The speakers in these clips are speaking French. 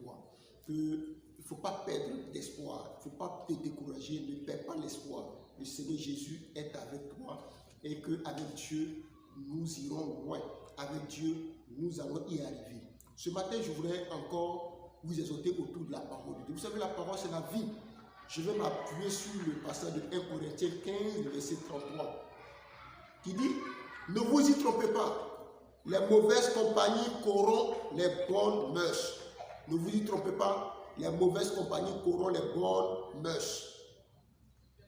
toi. Il ne faut pas perdre d'espoir, il ne faut pas te décourager, ne perds pas l'espoir. Le Seigneur Jésus est avec toi et qu'avec Dieu, nous irons loin. Avec Dieu, nous allons y arriver. Ce matin, je voudrais encore vous exhorter autour de la parole de Dieu. Vous savez, la parole, c'est la vie. Je vais m'appuyer sur le passage de 1 Corinthiens 15, verset 33, qui dit, ne vous y trompez pas. Les mauvaises compagnies corrompent les bonnes mœurs. Ne vous y trompez pas. Les mauvaises compagnies corrompent les bonnes mœurs.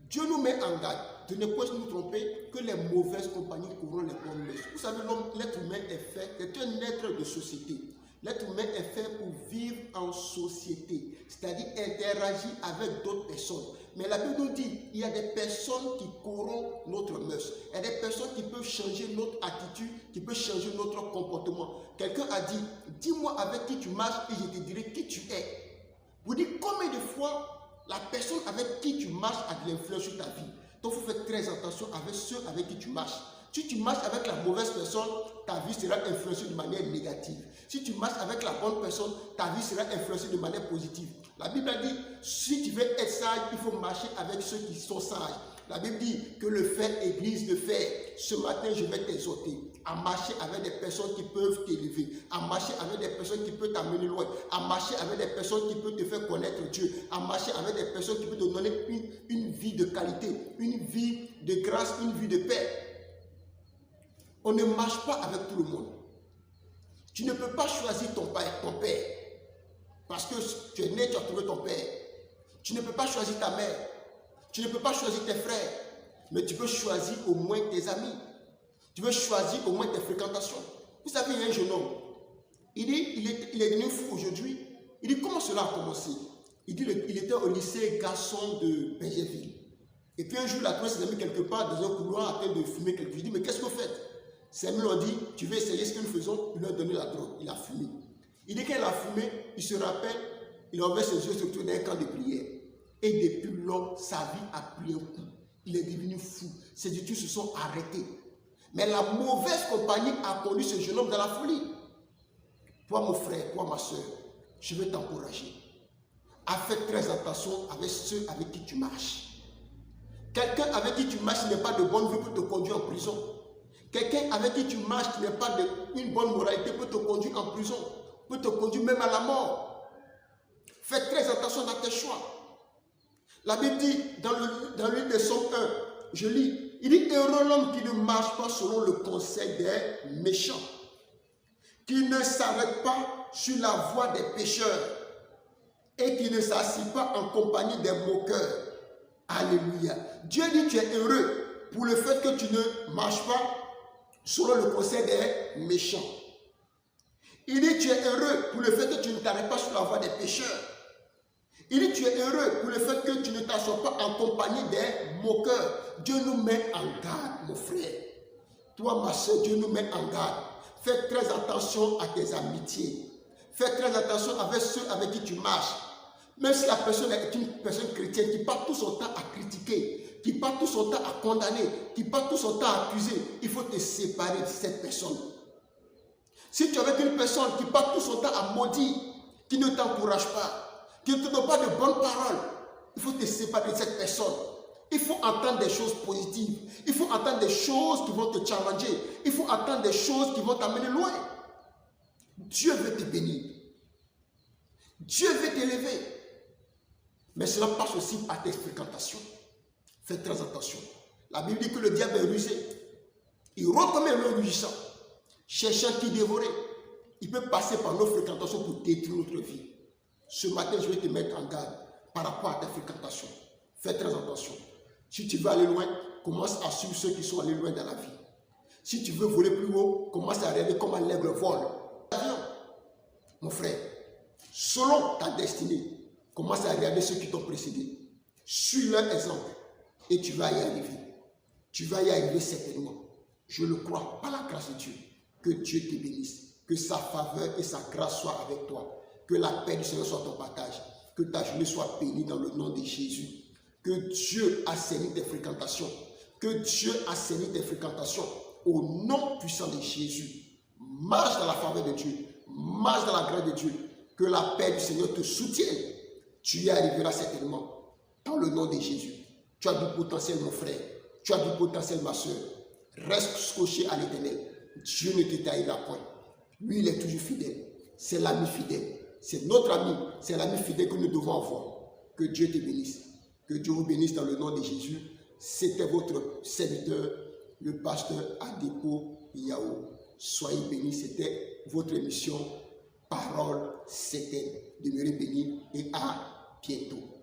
Dieu nous met en garde de ne pas nous tromper que les mauvaises compagnies corrompent les bonnes mœurs. Vous savez, l'être humain est fait, c'est un être de société. L'être humain est fait pour vivre en société, c'est-à-dire interagir avec d'autres personnes. Mais la Bible nous dit, il y a des personnes qui corrompent notre mœurs. Il y a des personnes qui peuvent changer notre attitude, qui peuvent changer notre comportement. Quelqu'un a dit, dis-moi avec qui tu marches et je te dirai qui tu es. Vous dites combien de fois la personne avec qui tu marches a de l'influence sur ta vie. Donc il faut faire très attention avec ceux avec qui tu marches. Si tu marches avec la mauvaise personne, ta vie sera influencée de manière négative. Si tu marches avec la bonne personne, ta vie sera influencée de manière positive. La Bible a dit, si tu veux être sage, il faut marcher avec ceux qui sont sages. La Bible dit que le fer église le fer. Ce matin, je vais t'exhorter à marcher avec des personnes qui peuvent t'élever, à marcher avec des personnes qui peuvent t'amener loin, à marcher avec des personnes qui peuvent te faire connaître Dieu, à marcher avec des personnes qui peuvent te donner une vie de qualité, une vie de grâce, une vie de paix. On ne marche pas avec tout le monde. Tu ne peux pas choisir ton père. Parce que tu es né, tu as trouvé ton père. Tu ne peux pas choisir ta mère. Tu ne peux pas choisir tes frères. Mais tu peux choisir au moins tes amis. Tu peux choisir au moins tes fréquentations. Vous savez, il y a un jeune homme. Il dit, il est devenu fou aujourd'hui. Il dit, comment cela a commencé? Il dit, il était au lycée garçon de Bergerville. Et puis un jour, il a trouvé ses amis quelque part dans un couloir en train de fumer quelque chose. Il dit, mais qu'est-ce que vous faites? Ses amis lui ont dit, tu veux essayer ce que nous faisons? Il lui a donné la drogue, il a fumé. Il dit qu'il a fumé, il se rappelle, il a ouvert ses yeux sur un camp de prière. Et depuis lors, sa vie a pris un coup. Il est devenu fou. Ses études se sont arrêtées. Mais la mauvaise compagnie a conduit ce jeune homme dans la folie. Toi, mon frère, toi, ma soeur, je veux t'encourager à faire très attention avec ceux avec qui tu marches. Quelqu'un avec qui tu marches qui n'est pas de bonne vie peut te conduire en prison. Quelqu'un avec qui tu marches qui n'est pas une bonne moralité peut te conduire en prison, peut te conduire même à la mort. Fais très attention à tes choix. La Bible dit dans le livre de Somme 1, je lis, il dit heureux l'homme qui ne marche pas selon le conseil des méchants, qui ne s'arrête pas sur la voie des pécheurs et qui ne s'assied pas en compagnie des moqueurs. Alléluia. Dieu dit tu es heureux pour le fait que tu ne marches pas selon le conseil des méchants. Il dit tu es heureux pour le fait que tu ne t'arrêtes pas sur la voie des pécheurs. Il dit tu es heureux pour le fait que tu ne t'assois pas en compagnie des moqueurs. Dieu nous met en garde, mon frère. Toi, ma soeur, Dieu nous met en garde. Fais très attention à tes amitiés. Fais très attention avec ceux avec qui tu marches. Même si la personne est une personne chrétienne qui passe tout son temps à critiquer, qui passe tout son temps à condamner, qui passe tout son temps à accuser, il faut te séparer de cette personne. Si tu es avec une personne qui passe tout son temps à maudire, qui ne t'encourage pas, qui ne te donne pas de bonnes paroles, il faut te séparer de cette personne. Il faut entendre des choses positives. Il faut entendre des choses qui vont te challenger. Il faut entendre des choses qui vont t'amener loin. Dieu veut te bénir. Dieu veut t'élever. Mais cela passe aussi par tes fréquentations. Fais très attention. La Bible dit que le diable est rusé. Il rôde comme un lion rugissant, cherchant qui dévorer. Il peut passer par nos fréquentations pour détruire notre vie. Ce matin, je vais te mettre en garde par rapport à tes fréquentations. Fais très attention. Si tu veux aller loin, commence à suivre ceux qui sont allés loin dans la vie. Si tu veux voler plus haut, commence à regarder comment l'aigle vole. Mon frère, selon ta destinée, commence à regarder ceux qui t'ont précédé. Suis leur exemple et tu vas y arriver. Tu vas y arriver certainement. Je le crois, par la grâce de Dieu. Que Dieu te bénisse. Que sa faveur et sa grâce soient avec toi. Que la paix du Seigneur soit ton partage. Que ta journée soit bénie dans le nom de Jésus. Que Dieu assainisse tes fréquentations. Que Dieu assainisse tes fréquentations. Au nom puissant de Jésus. Marche dans la faveur de Dieu. Marche dans la grâce de Dieu. Que la paix du Seigneur te soutienne. Tu y arriveras certainement. Dans le nom de Jésus. Tu as du potentiel, mon frère. Tu as du potentiel, ma soeur. Reste scotché à l'Éternel. Dieu ne te trahira point. Lui, il est toujours fidèle. C'est l'ami fidèle. C'est notre ami. C'est l'ami fidèle que nous devons avoir. Que Dieu te bénisse. Que Dieu vous bénisse dans le nom de Jésus. C'était votre serviteur, le pasteur Adepo Yao. Soyez bénis. C'était votre émission Parole certaine. Demeurez bénis et à bientôt.